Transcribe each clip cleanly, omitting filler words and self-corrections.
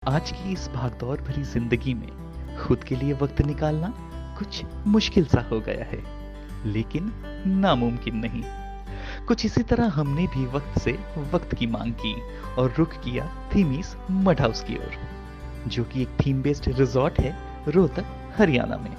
आज की इस भागदौड़ भरी जिंदगी में खुद के लिए वक्त निकालना कुछ मुश्किल सा हो गया है, लेकिन नामुमकिन नहीं। कुछ इसी तरह हमने भी वक्त से वक्त की मांग की और रुख किया थीमीज मड हाउस की ओर, जो कि एक थीम बेस्ड रिजॉर्ट है रोहतक, हरियाणा में।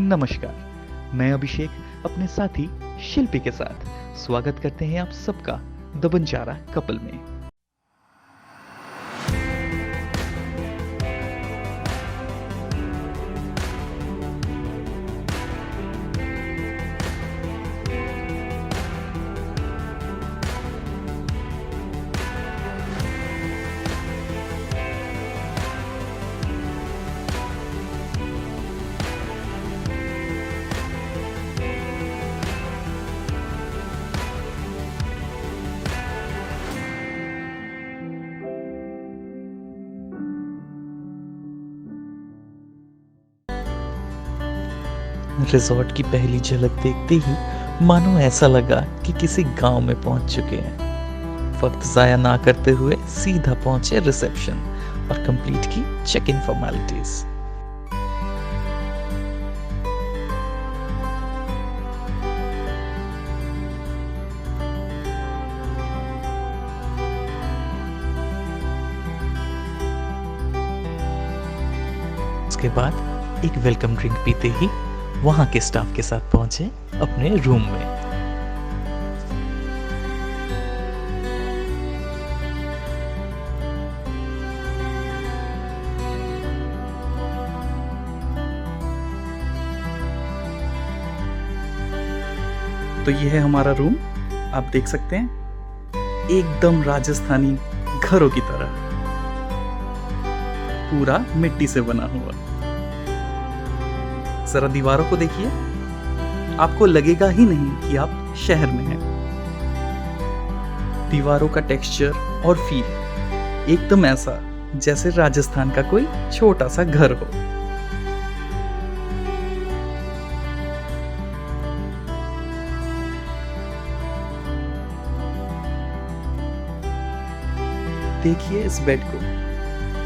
नमस्कार, मैं अभिषेक अपने साथी शिल्पी के साथ स्वागत करते हैं आप सबका द बंजारा कपल में। रिजॉर्ट की पहली झलक देखते ही मानो ऐसा लगा कि किसी गांव में पहुंच चुके हैं। वक्त जाया ना करते हुए सीधा पहुंचे रिसेप्शन और कंप्लीट की चेक इन फॉर्मेलिटीज। उसके बाद एक वेलकम ड्रिंक पीते ही वहां के स्टाफ के साथ पहुंचे अपने रूम में। तो ये है हमारा रूम, आप देख सकते हैं, एकदम राजस्थानी घरों की तरह, पूरा मिट्टी से बना हुआ। जरा दीवारों को देखिए, आपको लगेगा ही नहीं कि आप शहर में हैं। दीवारों का टेक्सचर और फील एकदम ऐसा जैसे राजस्थान का कोई छोटा सा घर हो। देखिए इस बेड को,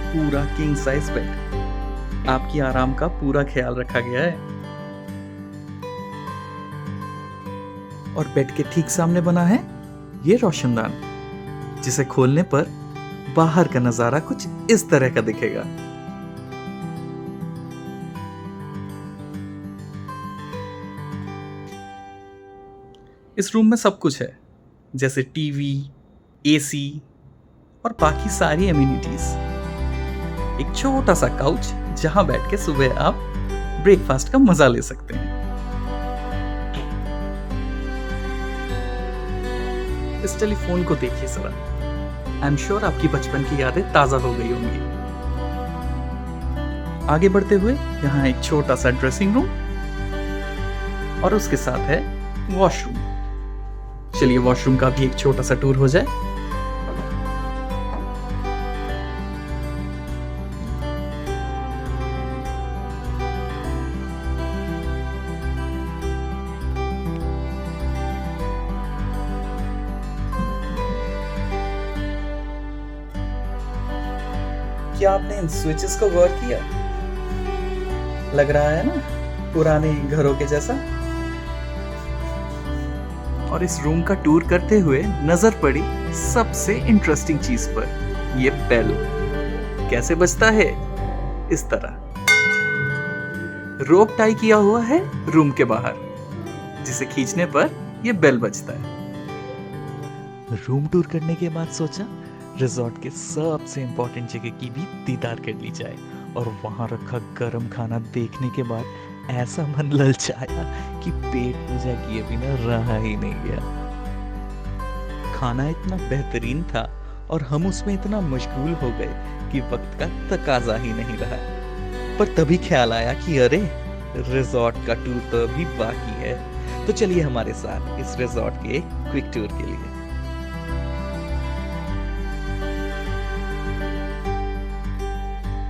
पूरा किंग साइज बेड। आपकी आराम का पूरा ख्याल रखा गया है। और बेड के ठीक सामने बना है ये रोशनदान, जिसे खोलने पर बाहर का नजारा कुछ इस तरह का दिखेगा। इस रूम में सब कुछ है, जैसे टीवी, एसी और बाकी सारी एमिनिटीज। एक छोटा सा काउच जहां बैठ के सुबह आप ब्रेकफास्ट का मजा ले सकते हैं। इस टेलीफोन को देखिए जरा, आई एम श्योर आपकी बचपन की यादें ताजा हो गई होंगी। आगे बढ़ते हुए यहाँ एक छोटा सा ड्रेसिंग रूम और उसके साथ है वॉशरूम। चलिए वॉशरूम का भी एक छोटा सा टूर हो जाए। क्या आपने इन स्विचेस को गौर किया? लग रहा है ना पुराने घरों के जैसा। और इस रूम का टूर करते हुए नजर पड़ी सबसे इंटरेस्टिंग चीज पर, ये बेल। कैसे बजता है? इस तरह रोप टाई किया हुआ है रूम के बाहर, जिसे खींचने पर यह बेल बजता है। रूम टूर करने के बाद सोचा रिजॉर्ट के सबसे इम्पोर्टेंट जगह की भी दीदार कर ली जाए, और वहां रखा गरम खाना देखने के बाद ऐसा मन ललचाया कि पेट पूजा किए बिना रहा ही नहीं गया। खाना इतना बेहतरीन था और हम उसमें इतना मशगूल हो गए कि वक्त का तकाजा ही नहीं रहा। पर तभी ख्याल आया कि अरे, रिजॉर्ट का टूर तो अभी बाकी है। तो चलिए हमारे साथ इस रिजॉर्ट के क्विक टूर के लिए।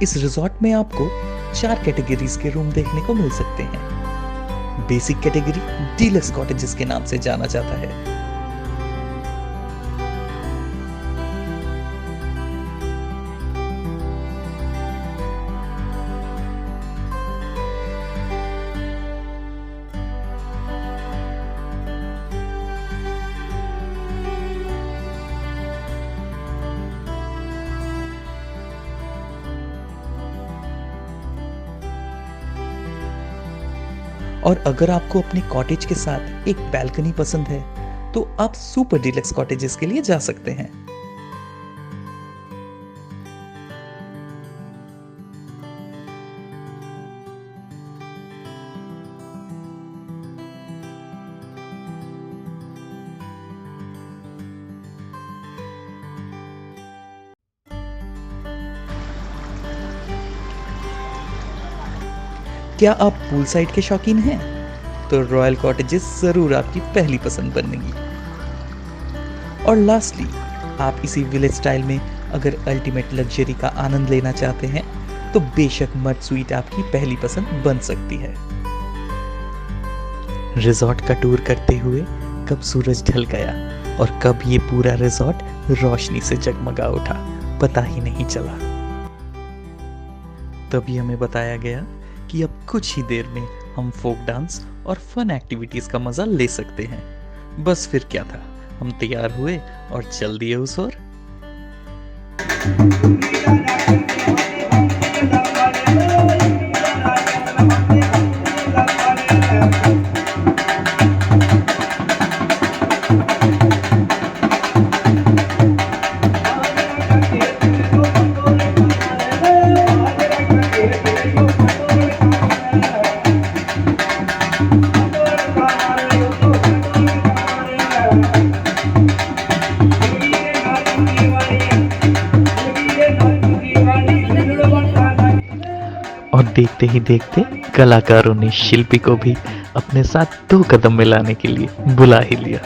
इस रिजॉर्ट में आपको 4 कैटेगरीज के रूम देखने को मिल सकते हैं। बेसिक कैटेगरी डीलक्स कॉटेजेस के नाम से जाना जाता है। और अगर आपको अपने कॉटेज के साथ एक बैल्कनी पसंद है तो आप सुपर डीलक्स कॉटेजेस के लिए जा सकते हैं। क्या आप पूल साइड के शौकीन हैं? तो रॉयल कॉटेजेस जरूर आपकी पहली पसंद बनेगी। और लास्टली, आप इसी विलेज स्टाइल में अगर अल्टीमेट लग्जरी का आनंद लेना चाहते हैं तो बेशक मड स्वीट आपकी पहली पसंद बन सकती है। रिजॉर्ट का टूर करते हुए कब सूरज ढल गया और कब ये पूरा रिजॉर्ट रोशनी से जगमगा उठा, पता ही नहीं चला। तभी हमें बताया गया कि अब कुछ ही देर में हम फोक डांस और फन एक्टिविटीज का मजा ले सकते हैं। बस फिर क्या था, हम तैयार हुए और चल दिए उस ओर। और देखते ही देखते कलाकारों ने शिल्पी को भी अपने साथ 2 कदम मिलाने के लिए बुला ही लिया।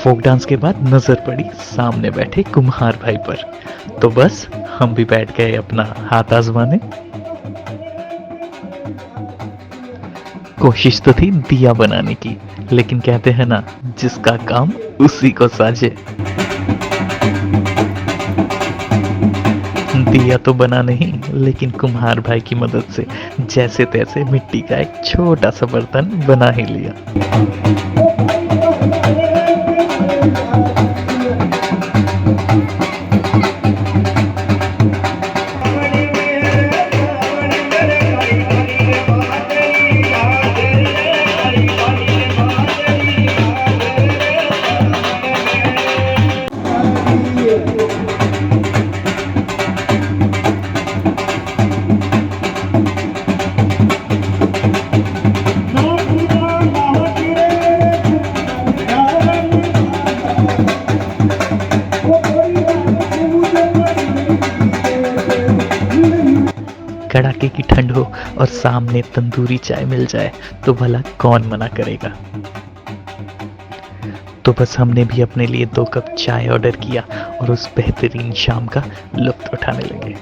फोक डांस के बाद नजर पड़ी सामने बैठे कुम्हार भाई पर, तो बस हम भी बैठ गए अपना हाथ आजमाने। कोशिश तो थी दिया बनाने की, लेकिन कहते हैं ना, जिसका काम उसी को साजे। दिया तो बना नहीं, लेकिन कुम्हार भाई की मदद से जैसे तैसे मिट्टी का एक छोटा सा बर्तन बना ही लिया। कड़ाके की ठंड हो और सामने तंदूरी चाय मिल जाए तो भला कौन मना करेगा। तो बस हमने भी अपने लिए 2 कप चाय ऑर्डर किया और उस बेहतरीन शाम का लुत्फ उठाने लगे।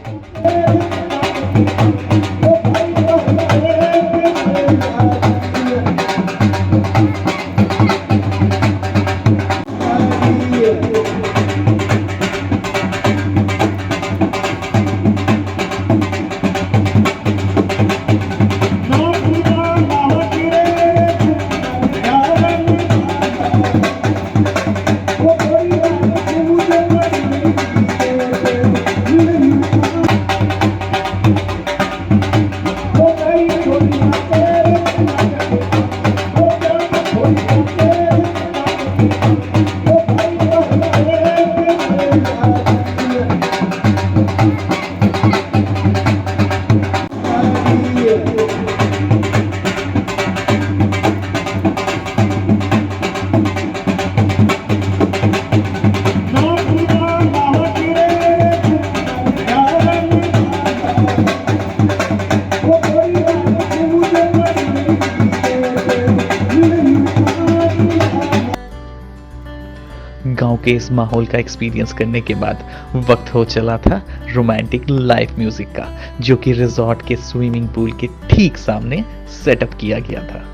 गांव के इस माहौल का एक्सपीरियंस करने के बाद वक्त हो चला था रोमांटिक लाइव म्यूजिक का, जो कि रिजॉर्ट के स्विमिंग पूल के ठीक सामने सेटअप किया गया था।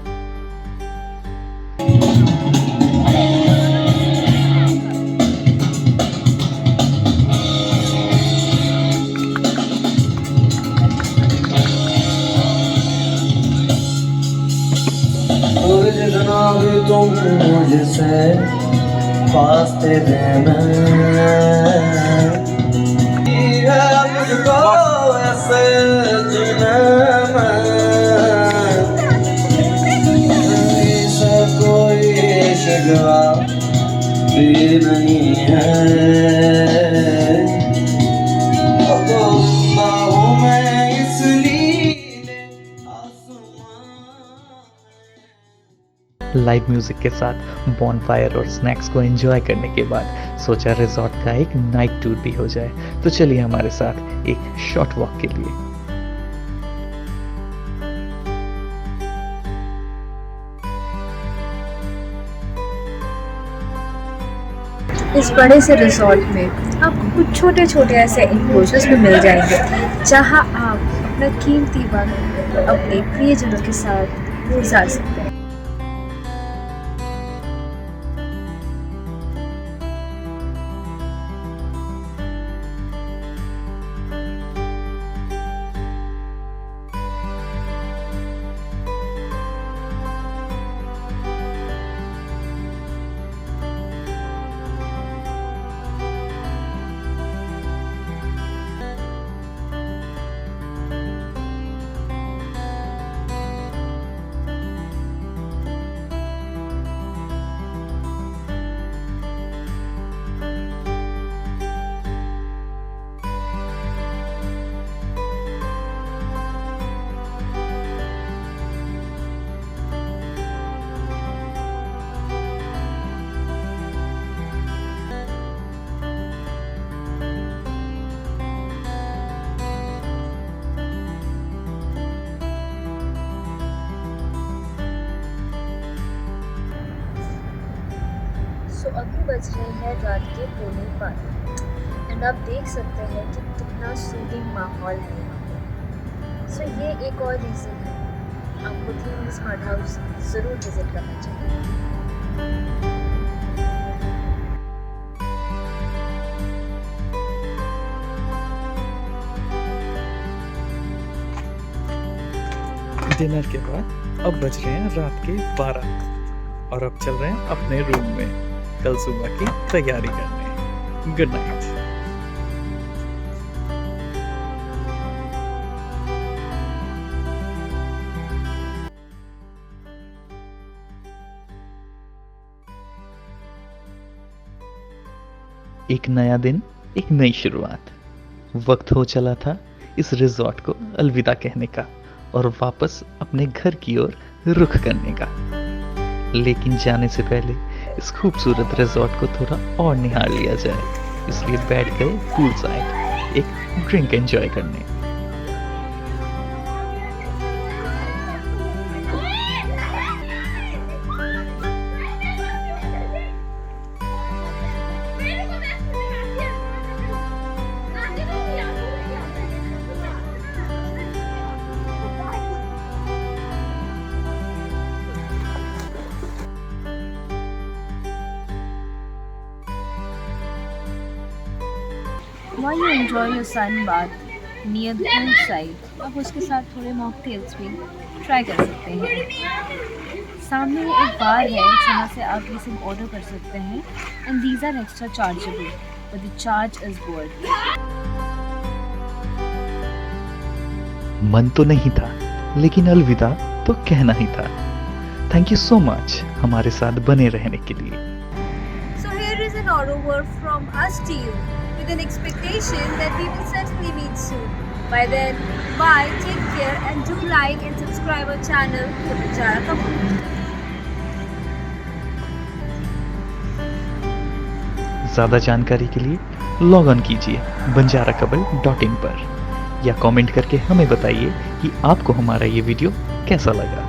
जितना भी तुम मुझसे फासले देना है मुझको ऐसे जीना से कोई शिकवा भी नहीं है। अब बाहों में इसलिए लाइव म्यूजिक के साथ बॉनफायर और स्नैक्स को एंजॉय करने के बाद सोचा रिजॉर्ट का एक नाइट टूर भी हो जाए। तो चलिए हमारे साथ एक शॉर्ट वॉक के लिए। इस बड़े से रिजॉर्ट में आपको कुछ छोटे छोटे ऐसे इंक्लोजर्स भी मिल जाएंगे जहां आप अपना कीमती वक्त अपने प्रियजनों के साथ गुजार सकते हैं। तो अभी बज रहे हैं रात के 12:15 एंड आप देख सकते हैं कि कितना सूदिंग माहौल है यहाँ पे। सो ये एक और रीज़न है आपको थीम स्मार्ट हाउस ज़रूर विजिट करना चाहिए। डिनर के बाद अब बज रहे हैं रात के 12 और अब चल रहे हैं अपने रूम में कल सुबह की तैयारी करने। Good night. एक नया दिन, एक नई शुरुआत। वक्त हो चला था इस रिजॉर्ट को अलविदा कहने का और वापस अपने घर की ओर रुख करने का। लेकिन जाने से पहले इस खूबसूरत रिजॉर्ट को थोड़ा और निहार लिया जाए, इसलिए बैठ गए पूल साइड एक ड्रिंक एंजॉय करने। While you enjoy your sun bath near the poolside, आप उसके साथ थोड़े मॉकटेल्स भी ट्राई कर सकते हैं। सामने एक बार है जहाँ से आप ये सब ऑर्डर कर सकते हैं and these are extra chargeable but the charge is worth. मन तो नहीं था, लेकिन अलविदा तो कहना ही था। थैंक यू सो मच हमारे साथ बने रहने के लिए। So here is an auto word from us to you with an expectation that we will certainly meet soon. By then, bye, take care and do like and subscribe our channel, The Banjara Couple. ज़्यादा जानकारी के लिए log on कीजिए banjarakouple.in पर या comment करके हमें बताइए कि आपको हमारा ये वीडियो कैसा लगा।